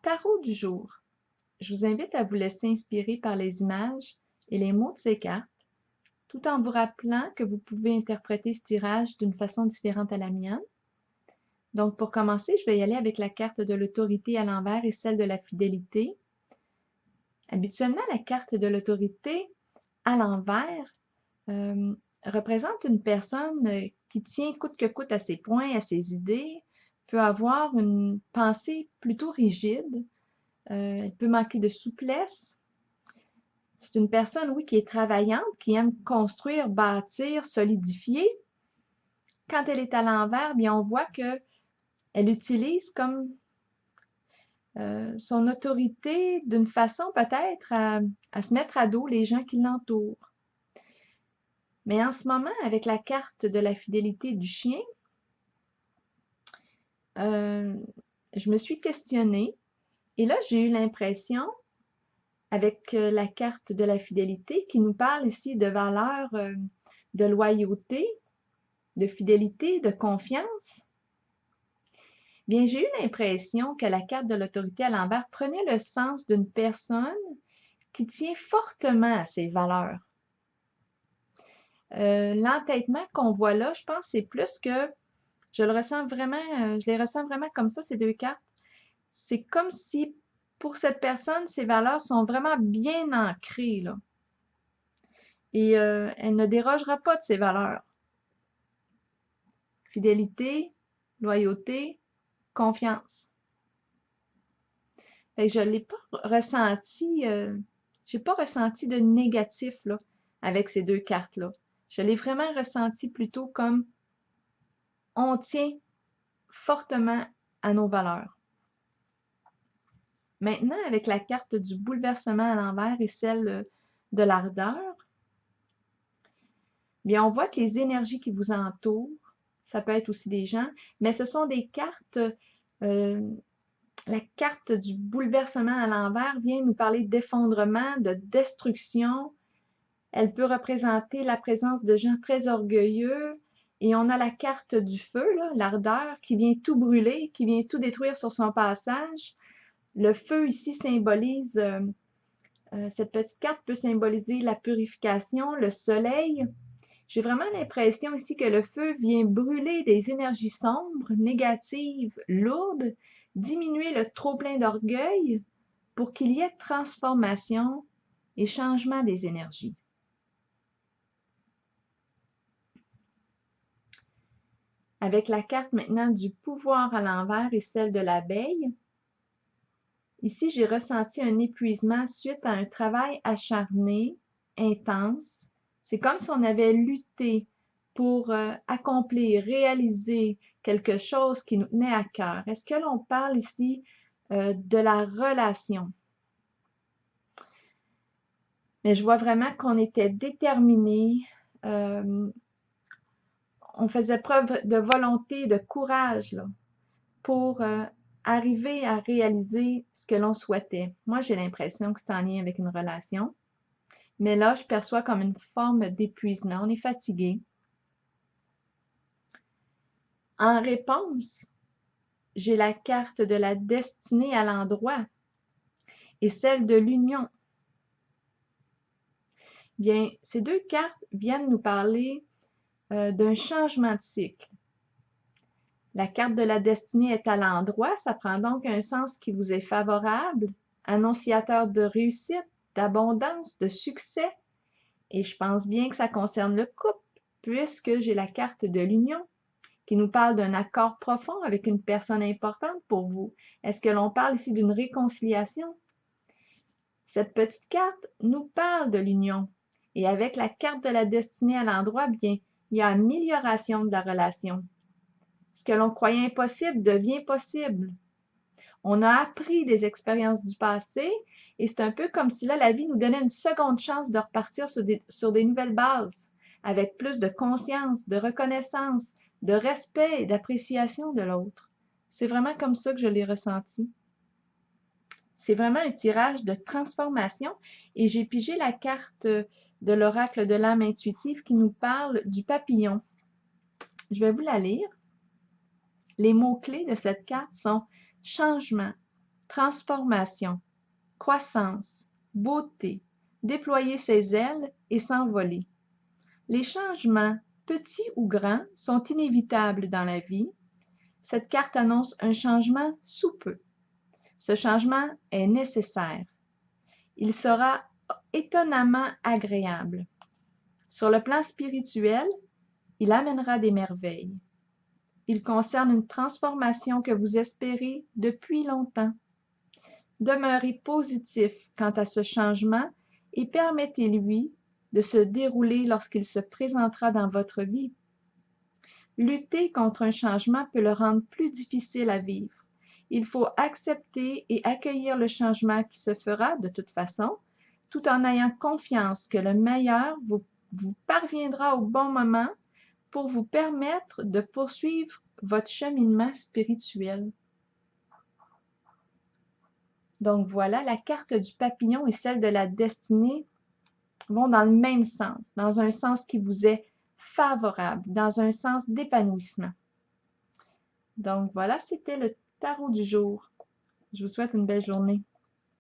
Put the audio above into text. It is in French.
tarot du jour. Je vous invite à vous laisser inspirer par les images et les mots de ces cartes, tout en vous rappelant que vous pouvez interpréter ce tirage d'une façon différente à la mienne. Donc, pour commencer, je vais y aller avec la carte de l'autorité à l'envers et celle de la fidélité. Habituellement, la carte de l'autorité à l'envers représente une personne qui tient coûte que coûte à ses points, à ses idées, peut avoir une pensée plutôt rigide, elle peut manquer de souplesse. C'est une personne, oui, qui est travaillante, qui aime construire, bâtir, solidifier. Quand elle est à l'envers, bien, on voit que elle utilise comme son autorité d'une façon peut-être à se mettre à dos les gens qui l'entourent. Mais en ce moment, avec la carte de la fidélité du chien, je me suis questionnée et là, j'ai eu l'impression, avec la carte de la fidélité, qui nous parle ici de valeurs de loyauté, de fidélité, de confiance, bien, j'ai eu l'impression que la carte de l'autorité à l'envers prenait le sens d'une personne qui tient fortement à ses valeurs. L'entêtement qu'on voit là, je pense que c'est plus que je le ressens vraiment, je les ressens vraiment comme ça, ces deux cartes. C'est comme si pour cette personne, ses valeurs sont vraiment bien ancrées, là. Et elle ne dérogera pas de ses valeurs. Fidélité, loyauté, confiance. Fait que je l'ai pas ressenti, j'ai pas ressenti de négatif là, avec ces deux cartes-là. Je l'ai vraiment ressenti plutôt comme on tient fortement à nos valeurs. Maintenant, avec la carte du bouleversement à l'envers et celle de l'ardeur, bien, on voit que les énergies qui vous entourent, ça peut être aussi des gens, mais ce sont des cartes, la carte du bouleversement à l'envers vient nous parler d'effondrement, de destruction. Elle peut représenter la présence de gens très orgueilleux. Et on a la carte du feu, l'ardeur, qui vient tout brûler, qui vient tout détruire sur son passage. Le feu ici symbolise, cette petite carte peut symboliser la purification, le soleil. J'ai vraiment l'impression ici que le feu vient brûler des énergies sombres, négatives, lourdes, diminuer le trop-plein d'orgueil pour qu'il y ait transformation et changement des énergies. Avec la carte maintenant du pouvoir à l'envers et celle de l'abeille, ici j'ai ressenti un épuisement suite à un travail acharné, intense. C'est comme si on avait lutté pour accomplir, réaliser quelque chose qui nous tenait à cœur. Est-ce que l'on parle ici de la relation? Mais je vois vraiment qu'on était déterminés, on faisait preuve de volonté, de courage là, pour arriver à réaliser ce que l'on souhaitait. Moi, j'ai l'impression que c'est en lien avec une relation. Mais là, je perçois comme une forme d'épuisement. On est fatigué. En réponse, j'ai la carte de la destinée à l'endroit et celle de l'union. Bien, ces deux cartes viennent nous parler d'un changement de cycle. La carte de la destinée est à l'endroit, ça prend donc un sens qui vous est favorable, annonciateur de réussite, d'abondance, de succès. Et je pense bien que ça concerne le couple, puisque j'ai la carte de l'union qui nous parle d'un accord profond avec une personne importante pour vous. Est-ce que l'on parle ici d'une réconciliation? Cette petite carte nous parle de l'union. Et avec la carte de la destinée à l'endroit, bien, il y a amélioration de la relation. Ce que l'on croyait impossible devient possible. On a appris des expériences du passé et c'est un peu comme si là, la vie nous donnait une seconde chance de repartir sur des nouvelles bases, avec plus de conscience, de reconnaissance, de respect et d'appréciation de l'autre. C'est vraiment comme ça que je l'ai ressenti. C'est vraiment un tirage de transformation et j'ai pigé la carte de l'oracle de l'âme intuitive qui nous parle du papillon. Je vais vous la lire. Les mots-clés de cette carte sont changement, transformation, croissance, beauté, déployer ses ailes et s'envoler. Les changements, petits ou grands, sont inévitables dans la vie. Cette carte annonce un changement sous peu. Ce changement est nécessaire. Il sera étonnamment agréable. Sur le plan spirituel, il amènera des merveilles. Il concerne une transformation que vous espérez depuis longtemps. Demeurez positif quant à ce changement et permettez-lui de se dérouler lorsqu'il se présentera dans votre vie. Lutter contre un changement peut le rendre plus difficile à vivre. Il faut accepter et accueillir le changement qui se fera de toute façon, tout en ayant confiance que le meilleur vous parviendra au bon moment pour vous permettre de poursuivre votre cheminement spirituel. Donc voilà, la carte du papillon et celle de la destinée vont dans le même sens, dans un sens qui vous est favorable, dans un sens d'épanouissement. Donc voilà, c'était le tarot du jour. Je vous souhaite une belle journée.